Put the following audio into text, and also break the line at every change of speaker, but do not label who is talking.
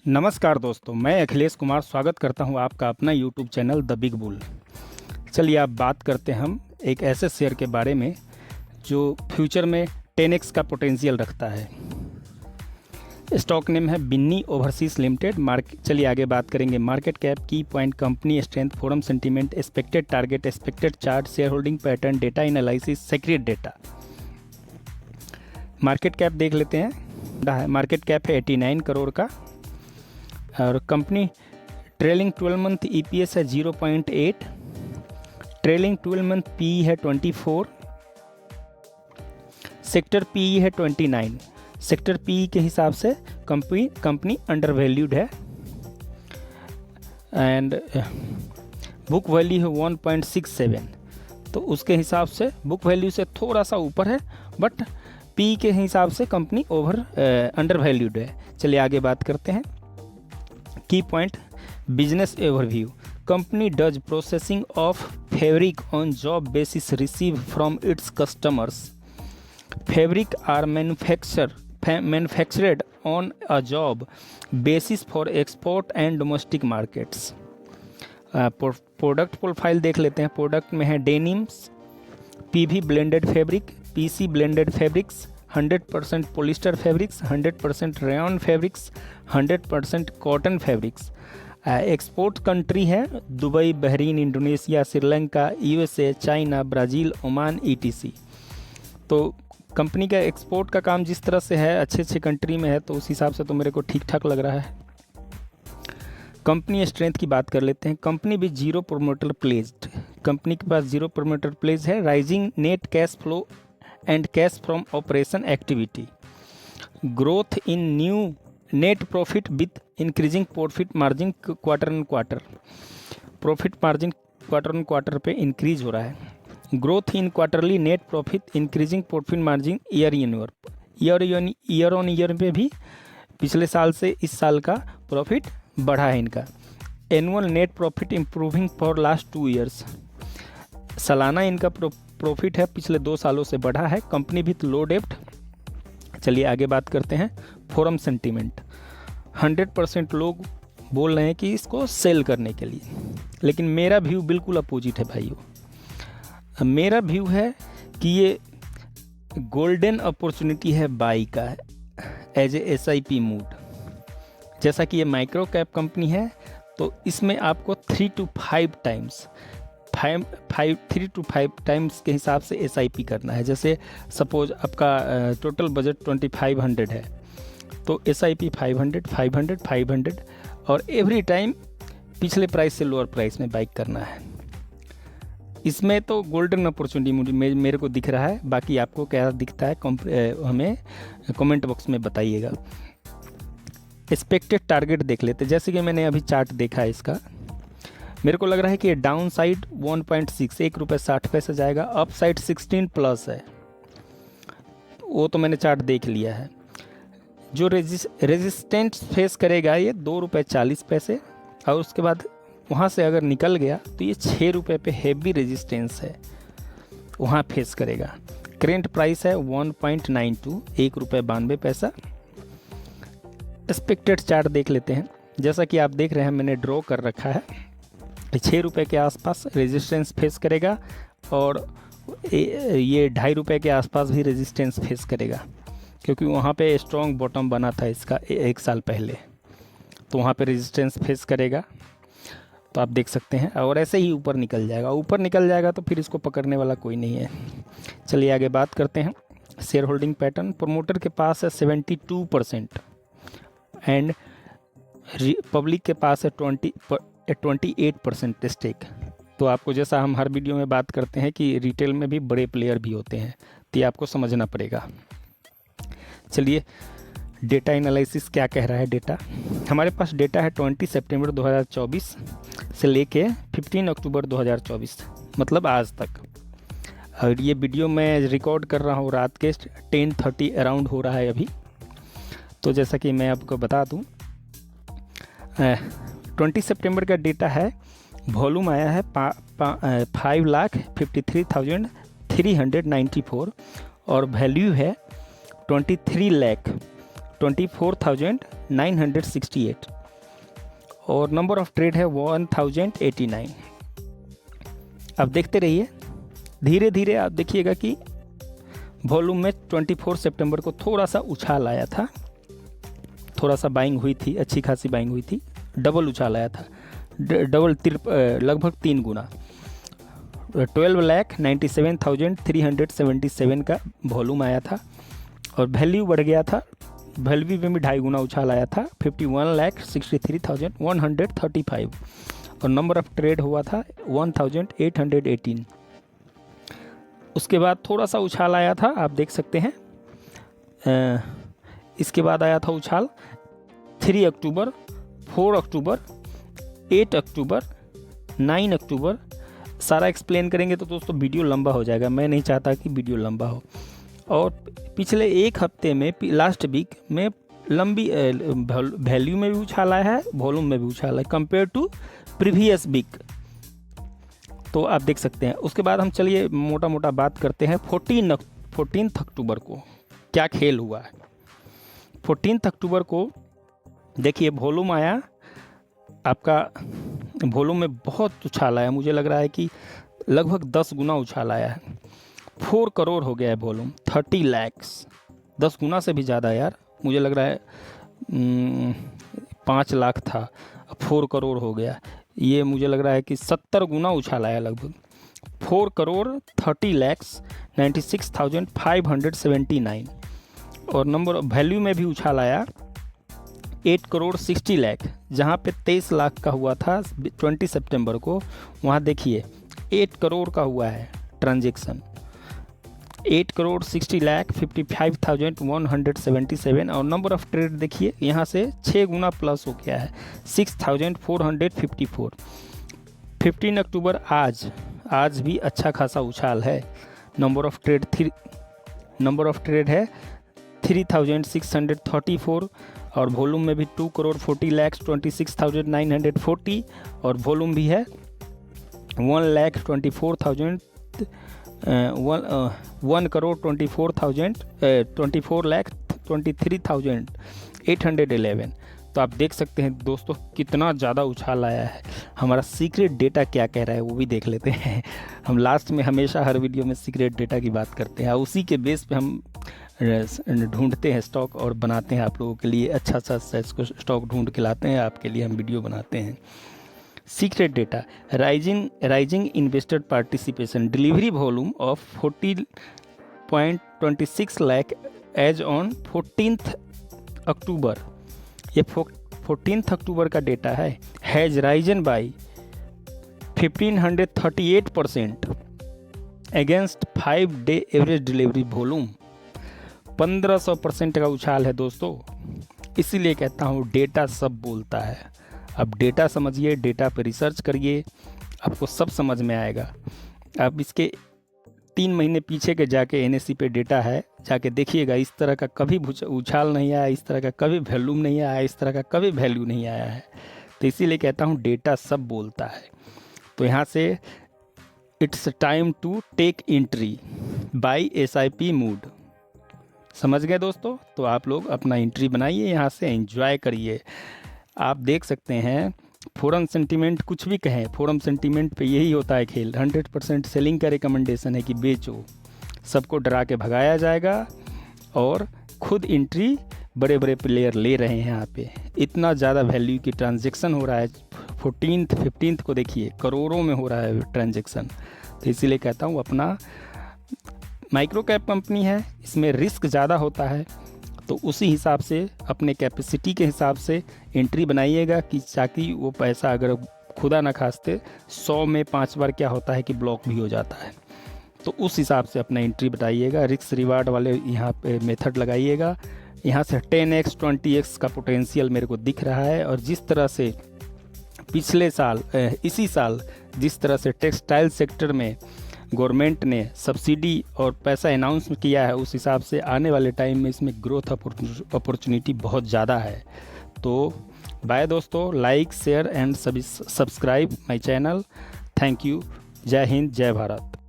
नमस्कार दोस्तों, मैं अखिलेश कुमार स्वागत करता हूं आपका अपना YouTube channel the big bull. चलिए आप बात करते हैं हम एक ऐसे शेयर के बारे में जो फ्यूचर में 10x का पोटेंशियल रखता है। स्टॉक नेम है बिन्नी ओवरसीज लिमिटेड। चलिए आगे बात करेंगे। मार्केट कैप, की point, company strength, forum sentiment, expected target, expected chart, share holding pattern, data analysis, secret data. Market cap देख लेते हैं। मार्केट कैप है 89 करोड़ का और कंपनी ट्रेलिंग 12 मंथ EPS है 0.8, ट्रेलिंग 12 मंथ PE है 24, सेक्टर PE है 29। सेक्टर PE के हिसाब से कंपनी अंडर वैल्यूड है एंड बुक वैल्यू है 1.67, तो उसके हिसाब से बुक वैल्यू से थोड़ा सा ऊपर है, बट PE के हिसाब से कंपनी अंडर वैल्यूड है। चलिए आगे बात करते हैं। Key point, business overview. Company does processing of fabric on job basis receive from its customers. Fabric are manufactured on a job basis for export and domestic markets. Product profile देख लेते हैं। Product में है denims, PV blended fabric, PC blended fabrics, 100% polyester fabrics, 100% rayon fabrics, 100% cotton fabrics. Export country है Dubai, Bahrain, Indonesia, Sri Lanka, USA, China, Brazil, Oman, ETC। तो company का export का काम जिस तरह से है, अच्छे कंट्री में है, तो उस हिसाब से तो मेरे को ठीक ठाक लग रहा है। कंपनी स्ट्रेंथ की बात कर लेते हैं। कंपनी भी 0 प्रोमोटर प्लेस्ड। कंपनी के पास 0 प्रोमोटर प्लेस है। Rising net cash flow and cash from operation activity. Growth in new net profit with increasing profit margin quarter on quarter. Profit margin quarter on quarter पे increase हो रहा है। Growth in quarterly net profit, increasing profit margin year on year पे भी पिछले साल से इस साल का प्रॉफिट बढ़ा है इनका। Annual net profit improving for last 2 years. सालाना इनका प्रॉफिट है पिछले 2 सालों से बढ़ा है। कंपनी विथ लो डेब्ट। चलिए आगे बात करते हैं। फोरम सेंटीमेंट, 100% लोग बोल रहे हैं कि इसको सेल करने के लिए, लेकिन मेरा व्यू बिल्कुल अपोजिट है भाइयों। मेरा व्यू है कि ये गोल्डन अपॉर्चुनिटी है बाई का एज ए SIP मूड। जैसा कि ये माइक्रो कैप कंपनी है, तो इसमें आपको 3 to 5 टाइम्स के हिसाब से SIP करना है। जैसे सपोज आपका टोटल बजट 2500 है, तो SIP 500 और एवरी टाइम पिछले प्राइस से लोअर प्राइस में बाइक करना है। इसमें तो गोल्डन अपॉर्चुनिटी मेरे को दिख रहा है। बाकी आपको क्या दिखता है हमें कमेंट बॉक्स में बताइएगा। एक्सपेक्टेड टारगेट देख लेते हैं। जैसे कि मैंने अभी चार्ट देखा है इसका, मेरे को लग रहा है कि डाउन साइड 1.6 ₹1.60 जाएगा, अप साइड 16+ है, वो तो मैंने चार्ट देख लिया है। जो रेजिस्टेंस फेस करेगा ये ₹2.40, और उसके बाद वहाँ से अगर निकल गया तो ये ₹6 पे हेवी रेजिस्टेंस है, वहाँ फेस करेगा। करेंट प्राइस है 1.92, ₹1.92। एक्सपेक्टेड चार्ट देख लेते हैं। जैसा कि आप देख रहे हैं, मैंने ड्रॉ कर रखा है। ₹6 के आसपास रेजिस्टेंस फेस करेगा और ये ₹2.5 के आसपास भी रेजिस्टेंस फेस करेगा, क्योंकि वहाँ पे स्ट्रॉन्ग बॉटम बना था इसका 1 साल पहले, तो वहाँ पे रेजिस्टेंस फेस करेगा। तो आप देख सकते हैं, और ऐसे ही ऊपर निकल जाएगा तो फिर इसको पकड़ने वाला कोई नहीं है। चलिए आगे बात करते हैं। शेयर होल्डिंग पैटर्न, प्रमोटर के पास है 72% एंड पब्लिक के पास है 28% स्टेक। तो आपको, जैसा हम हर वीडियो में बात करते हैं कि रिटेल में भी बड़े प्लेयर भी होते हैं, तो ये आपको समझना पड़ेगा। चलिए डेटा एनालिसिस क्या कह रहा है। डेटा, हमारे पास डेटा है 20 सितंबर 2024 से लेके 15 अक्टूबर 2024, मतलब आज तक। और ये वीडियो मैं रिकॉर्ड कर रहा हूँ रात के 10:30 अराउंड हो रहा है अभी। तो जैसा कि मैं आपको बता दूँ, 20 सितंबर का डेटा है। वॉल्यूम आया है 5,53,394 और वैल्यू है 23 लाख 24,968 और नंबर ऑफ ट्रेड है 1089। आप देखते रहिए, धीरे धीरे आप देखिएगा कि वॉल्यूम में 24 सितंबर को थोड़ा सा उछाल आया था, थोड़ा सा बाइंग हुई थी, अच्छी खासी बाइंग हुई थी, डबल उछाल आया था, डबल लगभग 3 गुना। 12,97,377 का वॉल्यूम आया था और वैल्यू बढ़ गया था, वैल्यू में भी 2.5 गुना उछाल आया था, 51,63,135 और नंबर ऑफ ट्रेड हुआ था 1,818। उसके बाद थोड़ा सा उछाल आया था, आप देख सकते हैं। इसके बाद आया था उछाल 3 अक्टूबर, 4 अक्टूबर, 8 अक्टूबर, 9 अक्टूबर। सारा एक्सप्लेन करेंगे तो दोस्तों वीडियो लंबा हो जाएगा, मैं नहीं चाहता कि वीडियो लंबा हो। और पिछले एक हफ्ते में, लास्ट वीक में लंबी वैल्यू में भी उछाल आया है, वॉल्यूम में भी उछाल है कंपेयर टू प्रीवियस वीक, तो आप देख सकते हैं। उसके बाद हम चलिए मोटा मोटा बात करते हैं 14 अक्टूबर को क्या खेल हुआ है। 14 अक्टूबर को देखिए वॉल्यूम आया आपका, वॉल्यूम में बहुत उछाल आया, मुझे लग रहा है कि लगभग 10 गुना उछाल आया है, 4 करोड़ हो गया है वॉल्यूम, 30 लाख, 10 गुना से भी ज़्यादा यार, मुझे लग रहा है 5 लाख था, 4 करोड़ हो गया, ये मुझे लग रहा है कि 70 गुना उछाल आया लगभग, 4 करोड़ 30 लाख 96,579 और नंबर वैल्यू में भी उछाल आया 8 करोड़ 60 लाख, जहाँ पे 23 लाख का हुआ था 20 सितंबर को, वहाँ देखिए 8 करोड़ का हुआ है ट्रांजेक्शन, 8 करोड़ 60 लाख 55,177 और नंबर ऑफ ट्रेड देखिए यहाँ से 6 गुना प्लस हो गया है 6,454। 15 अक्टूबर आज भी अच्छा खासा उछाल है, नंबर ऑफ ट्रेड है 3,634 और वॉल्यूम में भी 2 करोड़ 40 लाख 26,940 और वॉल्यूम भी है 1 करोड़ 24 लाख 23,811। तो आप देख सकते हैं दोस्तों कितना ज़्यादा उछाल आया है। हमारा सीक्रेट डेटा क्या कह रहा है वो भी देख लेते हैं। हम लास्ट में हमेशा हर वीडियो में सीक्रेट डेटा की बात करते हैं, उसी के बेस पे हम ढूंढते हैं स्टॉक और बनाते हैं आप लोगों के लिए अच्छा सा स्टॉक ढूंढ के लाते हैं, आपके लिए हम वीडियो बनाते हैं। Secret data, rising investor participation, delivery volume of 40.26 lakh as on 14 October, ये 14 अक्टूबर का डेटा है, has risen by 1538% against 5 day average delivery volume, 1500% का उछाल है दोस्तों। इसीलिए कहता हूँ डेटा सब बोलता है। अब डेटा समझिए, डेटा पे रिसर्च करिए, आपको सब समझ में आएगा। अब इसके 3 महीने पीछे के जाके NSE पे डेटा है, जाके देखिएगा, इस तरह का कभी उछाल नहीं आया, इस तरह का कभी वैल्यूम नहीं आया, इस तरह का कभी वैल्यू नहीं आया है। तो इसीलिए कहता हूँ डेटा सब बोलता है। तो यहाँ से it's time to take entry by SIP mode, समझ गए दोस्तों। तो आप लोग अपना एंट्री बनाइए, यहाँ से एंजॉय करिए। आप देख सकते हैं फोरम सेंटीमेंट, कुछ भी कहें, फोरम सेंटीमेंट पे यही होता है खेल। 100% सेलिंग का रिकमेंडेशन है कि बेचो, सबको डरा के भगाया जाएगा और खुद एंट्री बड़े बड़े प्लेयर ले रहे हैं। यहाँ पे इतना ज़्यादा वैल्यू की ट्रांजैक्शन हो रहा है, 15 को देखिए करोड़ों में हो रहा है ट्रांजैक्शन। तो इसीलिए कहता हूँ अपना माइक्रो कैप कंपनी है, इसमें रिस्क ज़्यादा होता है, तो उसी हिसाब से अपने कैपेसिटी के हिसाब से एंट्री बनाइएगा कि ताकि वो पैसा अगर खुदा ना खास्ते 100 में 5 बार क्या होता है कि ब्लॉक भी हो जाता है। तो उस हिसाब से अपना एंट्री बताइएगा, रिस्क रिवार्ड वाले यहाँ पे मेथड लगाइएगा। यहाँ से 10x 20x का पोटेंशियल मेरे को दिख रहा है। और जिस तरह से पिछले साल इसी साल जिस तरह से टेक्सटाइल सेक्टर में गवर्नमेंट ने सब्सिडी और पैसा अनाउंस किया है, उस हिसाब से आने वाले टाइम में इसमें ग्रोथ अपॉर्चुनिटी बहुत ज़्यादा है। तो बाय दोस्तों, like share and subscribe my channel. Thank you. जय हिंद, जय भारत।